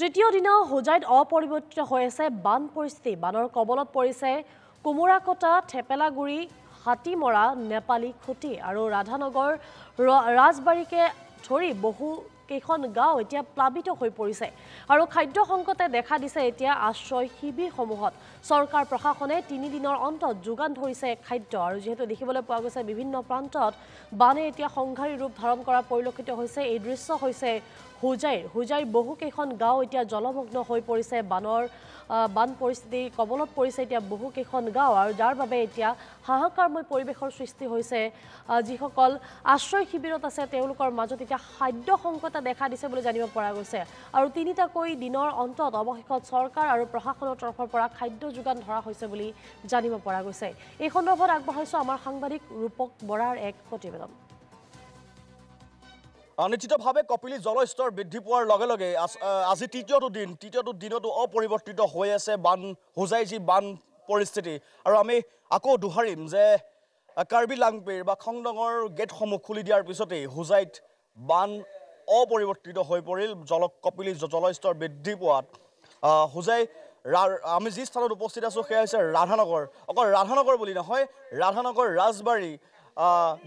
তৃতীয় দিনা হোজাইত অপৰিৱৰ্তিত হৈ আছে বান পৰিস্থিতি। বানৰ কবলত পৰিছে কুমুৰাকটা, থেপেলাগুৰি, হাতীমৰা, নেপালী খুটি আৰু ৰাধানগৰ, ৰাজবাৰীকে ধৰি বহু কেইখন গাঁও এতিয়া প্লাবিত হৈ পৰিছে আৰু খাদ্য সংকটে দেখা দিছে এতিয়া আশ্ৰয় শিবিৰসমূহত। চৰকাৰ প্ৰশাসনে ৩ দিনৰ অন্তত যোগান ধৰিছে খাদ্য আৰু যেহেতু দেখিবলৈ পোৱা গৈছে বিভিন্ন প্ৰান্তত বানে এতিয়া সংঘাৰী ৰূপ ধাৰণ কৰা পৰিলক্ষিত হৈছে। এই দৃশ্য হৈছে হোজাইৰ বহু কেইখন গাঁও এতিয়া জলমগ্ন হৈ পৰিছে। বান পৰিস্থিতিৰ কবলত পৰিছে এতিয়া বহু কেইখন গাঁও আৰু যাৰ বাবে এতিয়া হাহাকাৰময় পৰিৱেশৰ সৃষ্টি হৈছে। যিসকল আশ্ৰয় শিবিৰত আছে তেওঁলোকৰ মাজত এতিয়া খাদ্য সংকটে দেখা দিছে বুলি জানিব পৰা গৈছে আৰু ৩টাকৈ দিনৰ অন্তত অৱশেষত চৰকাৰ আৰু প্ৰশাসনৰ তৰফৰ পৰা খাদ্য যোগান ধৰা হৈছে বুলি জানিব পৰা গৈছে। এই সন্দৰ্ভত আগবঢ়াইছো আমাৰ সাংবাদিক ৰূপক বৰাৰ এক প্ৰতিবেদন। নিশ্চিতভাৱে কপিলী জলস্তৰ বৃদ্ধি পোৱাৰ লগে লগে আজি তৃতীয়টো দিনতো অপৰিৱৰ্তিত হৈ আছে হোজাই যি বান পৰিস্থিতি। আৰু আমি আকৌ দোহাৰিম যে কাৰ্বি লাংপিৰ বা খংডঙৰ গেটসমূহ খুলি দিয়াৰ পিছতেই হোজাইত বান অপৰিৱৰ্তিত হৈ পৰিল কপিলী জলস্তৰ বৃদ্ধি পোৱাত। হোজাই আমি যি স্থানত উপস্থিত আছোঁ সেয়া হৈছে ৰাধানগৰ। অকল ৰাধানগৰ বুলি নহয়, ৰাধানগৰ, ৰাজবাৰী,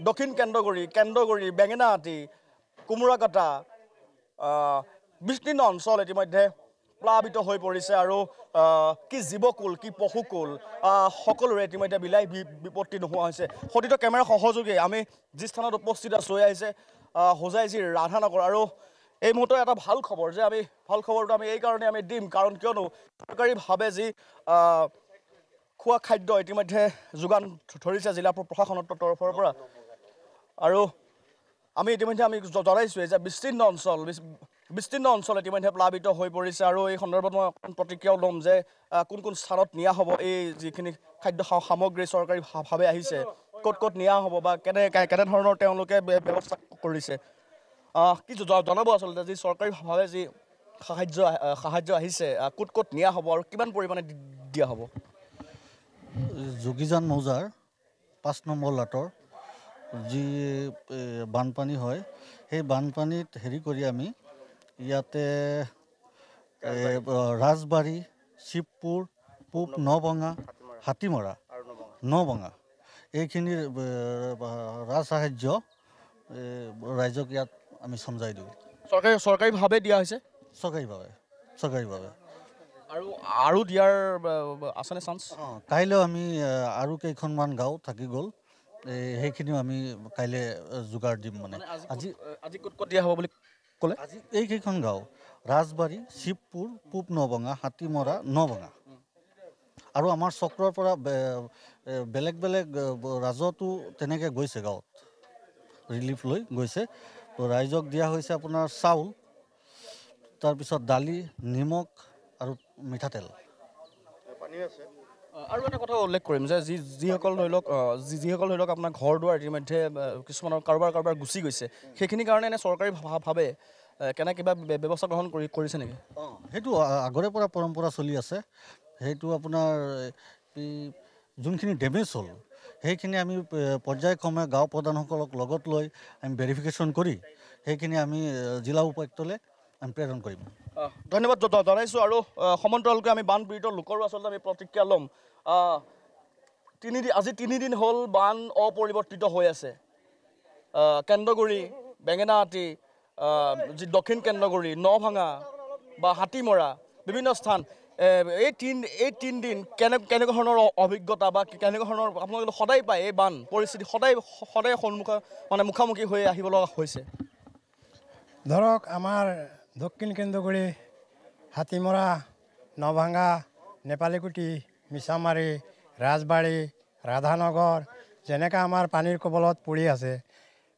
দক্ষিণ কেন্দ্ৰগুৰি, বেঙেনাআটি, কুমুৰাকটা, বিস্তীৰ্ণ অঞ্চল ইতিমধ্যে প্লাবিত হৈ পৰিছে আৰু কি জীৱকুল কি পশুকুল সকলোৰে ইতিমধ্যে বিলাই বিপত্তি নোহোৱা হৈছে। সতীৰ্থ কেমেৰা সহযোগী আমি যি স্থানত উপস্থিত আছোঁ এয়া হৈছে হোজাই যি ৰাধানগৰ। আৰু এই মুহূৰ্তত এটা ভাল খবৰটো আমি এইকাৰণে আমি দিম কাৰণ কিয়নো চৰকাৰীভাৱে যি খোৱা খাদ্য ইতিমধ্যে যোগান ধৰিছে জিলা প্ৰশাসনৰ তৰফৰ পৰা। আৰু আমি ইতিমধ্যে জনাইছোঁৱেই যে বিস্তীৰ্ণ অঞ্চল ইতিমধ্যে প্লাবিত হৈ পৰিছে আৰু এই সন্দৰ্ভত মই অকণ প্ৰতিক্ৰিয়াও ল'ম যে কোন স্থানত নিয়া হ'ব এই যিখিনি খাদ্য সামগ্ৰী চৰকাৰীভাৱে আহিছে, ক'ত নিয়া হ'ব বা কেনেধৰণৰ তেওঁলোকে ব্যৱস্থা কৰিছে কি জনাব আচলতে যি চৰকাৰীভাৱে যি সাহায্য আহিছে ক'ত নিয়া হ'ব আৰু কিমান পৰিমাণে দিয়া হ'ব? যোগীজান মৌজাৰ ৫ নম্বৰ লাটৰ যি বানপানী হয় সেই বানপানীত কৰি আমি ইয়াতে ৰাজবাৰী, শিৱপুৰ, পূব নবঙা, হাতীমৰা, নবঙা এইখিনিৰ ৰাজসাহায্য ৰাইজক ইয়াত আমি চমজাই দিওঁ। চৰকাৰীভাৱে দিয়া হৈছে? চৰকাৰীভাৱে আৰু দিয়াৰ আছেনে চান্স? কাইলৈ আমি আৰু কেইখনমান গাঁও থাকি গ'ল সেইখিনিও আমি কাইলৈ যোগাৰ দিম। মানে আজি ক'ত দিয়া হ'ব বুলি ক'লে? আজি এইকেইখন গাঁও ৰাজবাৰী, শিৱপুৰ, পূব নবঙা, হাতীমৰা, নবঙা আৰু আমাৰ চক্ৰৰ পৰা বেলেগ ৰাজতো তেনেকৈ গৈছে, গাঁৱত ৰিলিফ লৈ গৈছে। তো ৰাইজক দিয়া হৈছে আপোনাৰ চাউল, তাৰপিছত দালি, নিমখ আৰু মিঠাতেল। আৰু এটা কথা উল্লেখ কৰিম যে যিসকল ধৰি লওক আপোনাৰ ঘৰ দুৱাৰ ইতিমধ্যে কিছুমানৰ কাৰোবাৰ গুচি গৈছে, সেইখিনিৰ কাৰণে এনে চৰকাৰীভাৱে কিবা ব্যৱস্থা গ্ৰহণ কৰিছে নেকি? সেইটো আগৰে পৰা পৰম্পৰা চলি আছে। সেইটো আপোনাৰ যোনখিনি ডেমেজ হ'ল সেইখিনি আমি পৰ্যায়ক্ৰমে গাঁও প্ৰধানসকলক লগত লৈ আমি ভেৰিফিকেশ্যন কৰি সেইখিনি আমি জিলা উপায়ুক্তলৈ আমি প্ৰেৰণ কৰিম। ধন্যবাদ জনাইছোঁ। আৰু সমান্তৰালকৈ আমি বানপীড়িত লোকৰো আচলতে আমি প্ৰতিক্ৰিয়া ল'ম। আজি 3 দিন হ'ল বান অপৰিৱৰ্তিত হৈ আছে। কেন্দ্ৰগুৰি, বেঙেনাআটি, যি দক্ষিণ কেন্দ্ৰগুৰি, নভাঙা বা হাতীমৰা বিভিন্ন স্থান, এই 3 দিন কেনেকুৱা ধৰণৰ অভিজ্ঞতা বা কেনেকুৱা ধৰণৰ আপোনালোকে সদায় পায় এই বান পৰিস্থিতি সদায় মুখামুখি হৈ আহিব লগা হৈছে? ধৰক আমাৰ দক্ষিণ কেন্দ্ৰগুৰি, হাতীমৰা, নভাঙা, নেপালীকুটি, মিছামাৰী, ৰাজবাৰী, ৰাধানগৰ যেনেকৈ আমাৰ পানীৰ কবলত পৰি আছে,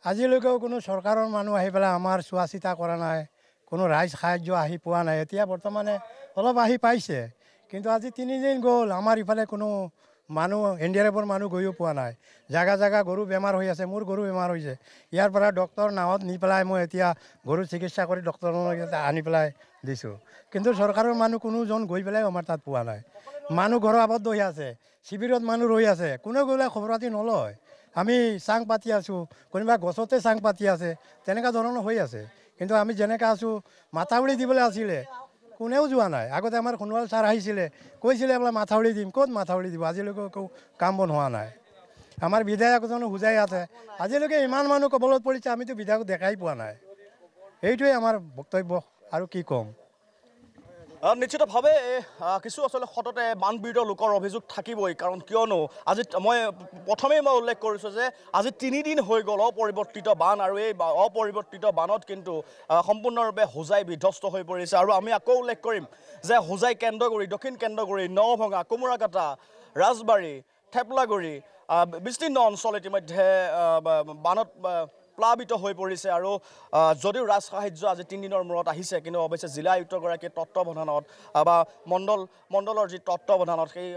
আজিলৈকেও কোনো চৰকাৰৰ মানুহ আহি পেলাই আমাৰ চোৱা চিতা কৰা নাই, কোনো ৰাইজ সাহায্য আহি পোৱা নাই। এতিয়া বৰ্তমানে অলপ আহি পাইছে, কিন্তু আজি 3 দিন গ'ল আমাৰ ইফালে কোনো মানুহ NDRFৰ মানুহ গৈও পোৱা নাই। জাগা গৰু বেমাৰ হৈ আছে, মোৰ গৰু বেমাৰ হৈছে। ইয়াৰ পৰা ডক্তৰ নাৱত নি পেলাই মই এতিয়া গৰু চিকিৎসা কৰি ডক্তৰৰ আনি পেলাই দিছোঁ, কিন্তু চৰকাৰৰ মানুহ কোনোজন গৈ পেলাই আমাৰ তাত পোৱা নাই। মানুহ ঘৰৰ আবদ্ধ হৈ আছে, শিবিৰত মানুহ ৰৈ আছে, কোনে গ'লে খবৰ পাতি নলয়। আমি চাং পাতি আছোঁ, কোনোবা গছতে চাং পাতি আছে, তেনেকুৱা ধৰণৰ হৈ আছে। কিন্তু আমি যেনেকৈ আছোঁ মাথাউৰি দিবলৈ আছিলে, কোনেও যোৱা নাই। আগতে আমাৰ সোণোৱাল ছাৰ আহিছিলে, কৈছিলে বোলে মাথাউৰি দিম, ক'ত মাথাউৰি দিব, আজিলৈকে একো কাম বন হোৱা নাই। আমাৰ বিধায়কজনো বুজাই আছে, আজিলৈকে ইমান মানুহ কবলত পৰিছে, আমিতো বিধায়ক দেখাই পোৱা নাই। এইটোৱে আমাৰ বক্তব্য, আৰু কি ক'ম। নিশ্চিতভাৱে কিছু আচলতে সততে বানপীড়িত লোকৰ অভিযোগ থাকিবই, কাৰণ কিয়নো আজি মই প্ৰথমেই উল্লেখ কৰিছোঁ যে আজি 3 দিন হৈ গ'ল অপৰিৱৰ্তিত বান, আৰু এই অপৰিৱৰ্তিত বানত কিন্তু সম্পূৰ্ণৰূপে হোজাই বিধ্বস্ত হৈ পৰিছে। আৰু আমি আকৌ উল্লেখ কৰিম যে হোজাই কেন্দ্ৰগুৰি, দক্ষিণ কেন্দ্ৰগুৰি, নভঙা, কোমোৰাকাটা, ৰাজবাৰী, থেপলাগুৰি বিস্তীৰ্ণ অঞ্চল ইতিমধ্যে বানত প্লাবিত হৈ পৰিছে। আৰু যদিও ৰাজ সাহায্য আজি 3 দিনৰ মূৰত আহিছে, কিন্তু অৱশ্যে জিলা আয়ুক্তগৰাকীৰ তত্ত্বাৱধানত বা মণ্ডলৰ যি তত্ত্বাৱধানত সেই